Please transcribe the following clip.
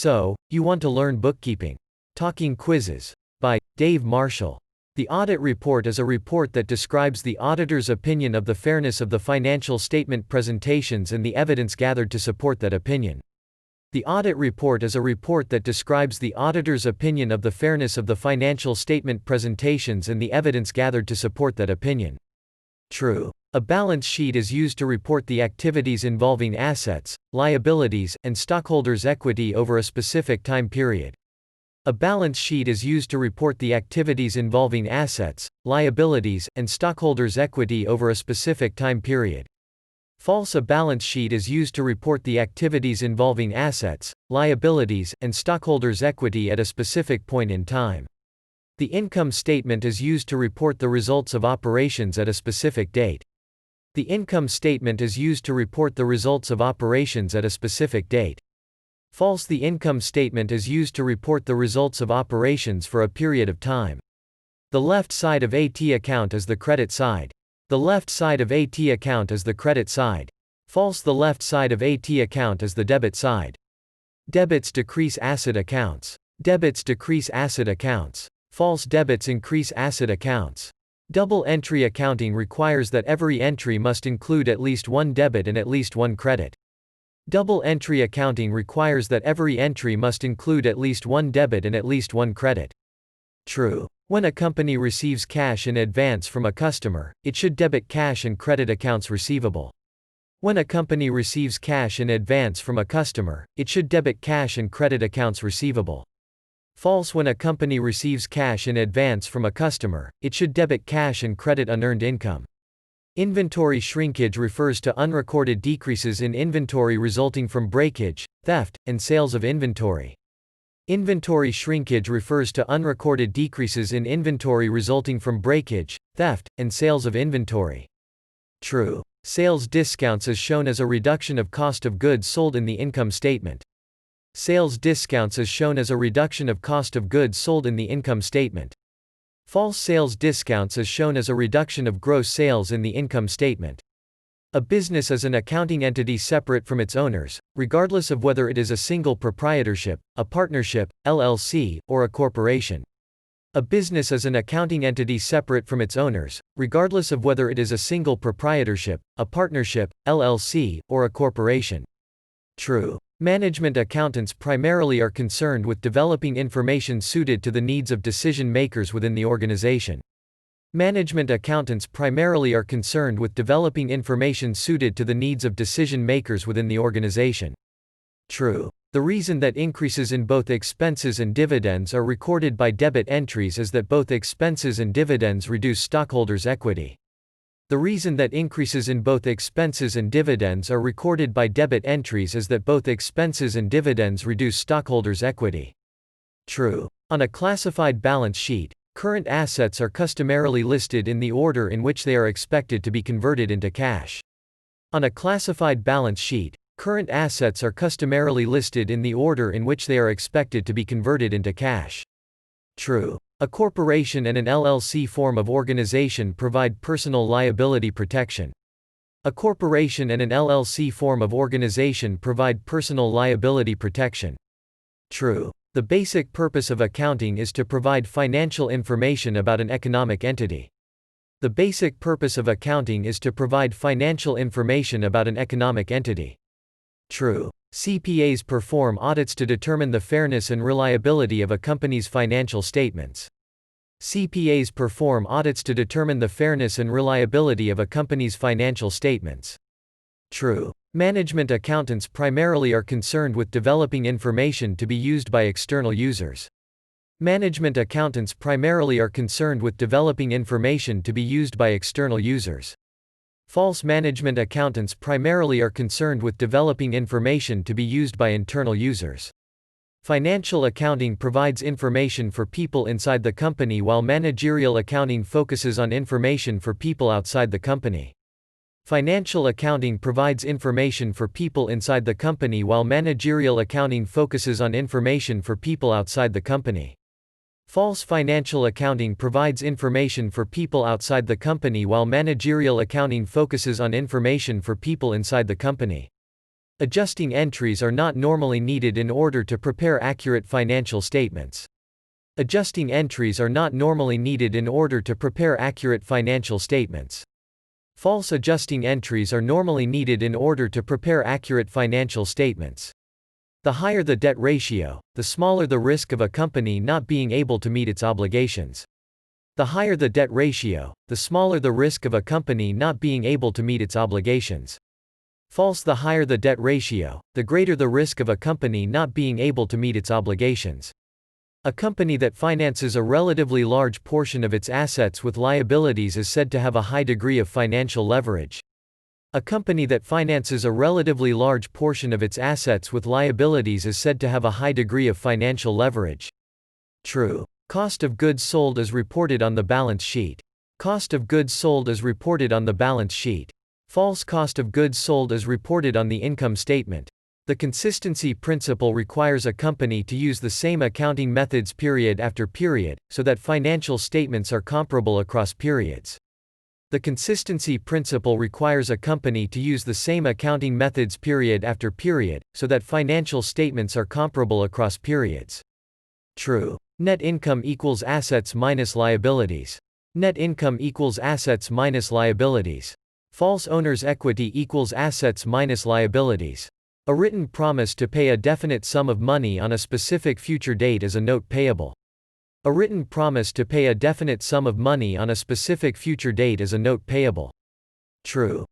So, you want to learn bookkeeping. Talking Quizzes. By Dave Marshall. The audit report is a report that describes the auditor's opinion of the fairness of the financial statement presentations and the evidence gathered to support that opinion. The audit report is a report that describes the auditor's opinion of the fairness of the financial statement presentations and the evidence gathered to support that opinion. True. A balance sheet is used to report the activities involving assets, liabilities, and stockholders' equity over a specific time period. A balance sheet is used to report the activities involving assets, liabilities, and stockholders' equity over a specific time period. False. A balance sheet is used to report the activities involving assets, liabilities, and stockholders' equity at a specific point in time. The income statement is used to report the results of operations at a specific date. The income statement is used to report the results of operations at a specific date. False. The income statement is used to report the results of operations for a period of time. The left side of AT account is the credit side. The left side of AT account is the credit side. False. The left side of AT account is the debit side. Debits decrease asset accounts. Debits decrease asset accounts. False. Debits increase asset accounts. Double entry accounting requires that every entry must include at least one debit and at least one credit. Double entry accounting requires that every entry must include at least one debit and at least one credit. True. When a company receives cash in advance from a customer, it should debit cash and credit accounts receivable. When a company receives cash in advance from a customer, it should debit cash and credit accounts receivable. False. When a company receives cash in advance from a customer, it should debit cash and credit unearned income. Inventory shrinkage refers to unrecorded decreases in inventory resulting from breakage, theft, and sales of inventory. Inventory shrinkage refers to unrecorded decreases in inventory resulting from breakage, theft, and sales of inventory. True. Sales discounts is shown as a reduction of cost of goods sold in the income statement. Sales discounts is shown as a reduction of cost of goods sold in the income statement. False. Sales discounts is shown as a reduction of gross sales in the income statement. A business is an accounting entity separate from its owners, regardless of whether it is a single proprietorship, a partnership, LLC, or a corporation. A business is an accounting entity separate from its owners, regardless of whether it is a single proprietorship, a partnership, LLC, or a corporation. True. Management accountants primarily are concerned with developing information suited to the needs of decision makers within the organization. Management accountants primarily are concerned with developing information suited to the needs of decision makers within the organization. True. The reason that increases in both expenses and dividends are recorded by debit entries is that both expenses and dividends reduce stockholders' equity. The reason that increases in both expenses and dividends are recorded by debit entries is that both expenses and dividends reduce stockholders' equity. True. On a classified balance sheet, current assets are customarily listed in the order in which they are expected to be converted into cash. On a classified balance sheet, current assets are customarily listed in the order in which they are expected to be converted into cash. True. A corporation and an LLC form of organization provide personal liability protection. A corporation and an LLC form of organization provide personal liability protection. True. The basic purpose of accounting is to provide financial information about an economic entity. The basic purpose of accounting is to provide financial information about an economic entity. True. CPAs perform audits to determine the fairness and reliability of a company's financial statements. CPAs perform audits to determine the fairness and reliability of a company's financial statements. True. Management accountants primarily are concerned with developing information to be used by external users. Management accountants primarily are concerned with developing information to be used by external users. False. Management accountants primarily are concerned with developing information to be used by internal users. Financial accounting provides information for people inside the company while managerial accounting focuses on information for people outside the company. Financial accounting provides information for people inside the company while managerial accounting focuses on information for people outside the company. False. Financial accounting provides information for people outside the company while managerial accounting focuses on information for people inside the company. Adjusting entries are not normally needed in order to prepare accurate financial statements. Adjusting entries are not normally needed in order to prepare accurate financial statements. False adjusting entries are normally needed in order to prepare accurate financial statements. The higher the debt ratio, the smaller the risk of a company not being able to meet its obligations. The higher the debt ratio, the smaller the risk of a company not being able to meet its obligations. False. The higher the debt ratio, the greater the risk of a company not being able to meet its obligations. A company that finances a relatively large portion of its assets with liabilities is said to have a high degree of financial leverage. A company that finances a relatively large portion of its assets with liabilities is said to have a high degree of financial leverage. True. Cost of goods sold as reported on the balance sheet. Cost of goods sold as reported on the balance sheet. False. Cost of goods sold as reported on the income statement. The consistency principle requires a company to use the same accounting methods period after period, so that financial statements are comparable across periods. The consistency principle requires a company to use the same accounting methods period after period, so that financial statements are comparable across periods. True. Net income equals assets minus liabilities. Net income equals assets minus liabilities. False. Owner's equity equals assets minus liabilities. A written promise to pay a definite sum of money on a specific future date is a note payable. A written promise to pay a definite sum of money on a specific future date is a note payable. True.